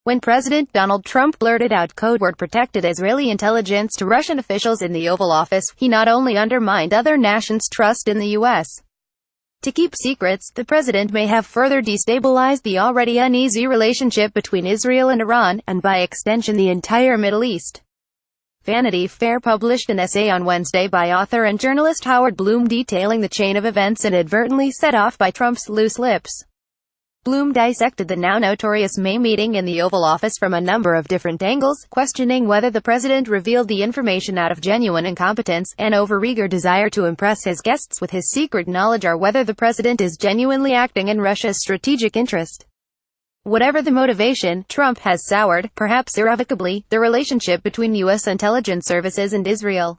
when President Donald Trump blurted out codeword protected Israeli intelligence to Russian officials in the Oval Office, he not only undermined other nations' trust in the U.S. to keep secrets, the president may have further destabilized the already uneasy relationship between Israel and Iran, and by extension the entire Middle East. Vanity Fair published an essay on Wednesday by author and journalist Howard Blum detailing the chain of events inadvertently set off by Trump's loose lips. Blum dissected the now notorious May meeting in the Oval Office from a number of different angles, questioning whether the president revealed the information out of genuine incompetence, an overeager desire to impress his guests with his secret knowledge, or whether the president is genuinely acting in Russia's strategic interest. Whatever the motivation, Trump has soured, perhaps irrevocably, the relationship between U.S. intelligence services and Israel.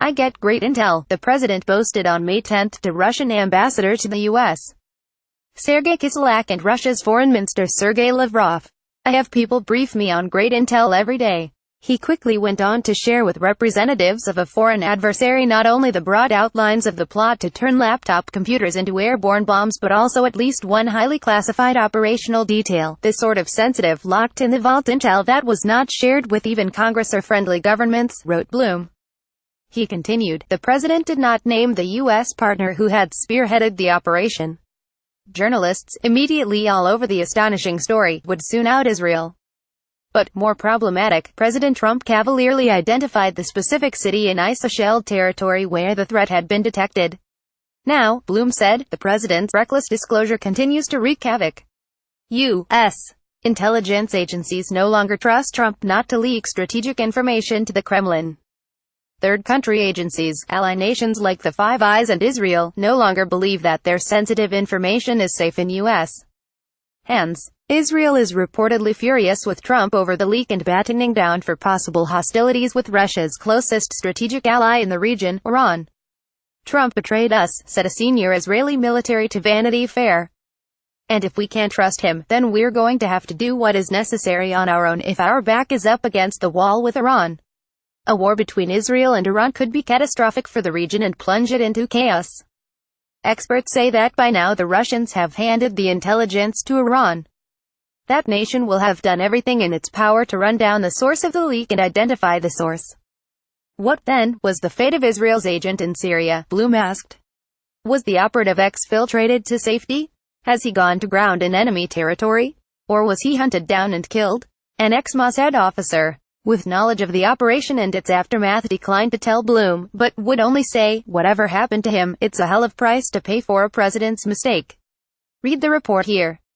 "I get great intel," the president boasted on May 10 to Russian ambassador to the U.S. Sergei Kislyak and Russia's Foreign Minister Sergei Lavrov. "I have people brief me on great intel every day." He quickly went on to share with representatives of a foreign adversary not only the broad outlines of the plot to turn laptop computers into airborne bombs, but also at least one highly classified operational detail, the sort of sensitive, locked-in-the-vault intel that was not shared with even Congress or friendly governments, wrote Blum. He continued, "The president did not name the U.S. partner who had spearheaded the operation. Journalists, immediately all over the astonishing story, would soon out Israel." But, more problematic, President Trump cavalierly identified the specific city in ISIS-shelled territory where the threat had been detected. Now, Blum said, the president's reckless disclosure continues to wreak havoc. U.S. intelligence agencies no longer trust Trump not to leak strategic information to the Kremlin. Third country agencies, ally nations like the Five Eyes and Israel, no longer believe that their sensitive information is safe in U.S. hands. Israel is reportedly furious with Trump over the leak and battening down for possible hostilities with Russia's closest strategic ally in the region, Iran. "Trump betrayed us," said a senior Israeli military to Vanity Fair. "And if we can't trust him, then we're going to have to do what is necessary on our own if our back is up against the wall with Iran." A war between Israel and Iran could be catastrophic for the region and plunge it into chaos. Experts say that by now the Russians have handed the intelligence to Iran. That nation will have done everything in its power to run down the source of the leak and identify the source. What, then, was the fate of Israel's agent in Syria? Blum asked. Was the operative exfiltrated to safety? Has he gone to ground in enemy territory? Or was he hunted down and killed? An ex-Mossad officer, with knowledge of the operation and its aftermath, declined to tell Blum, but would only say, whatever happened to him, it's a hell of a price to pay for a president's mistake. Read the report here.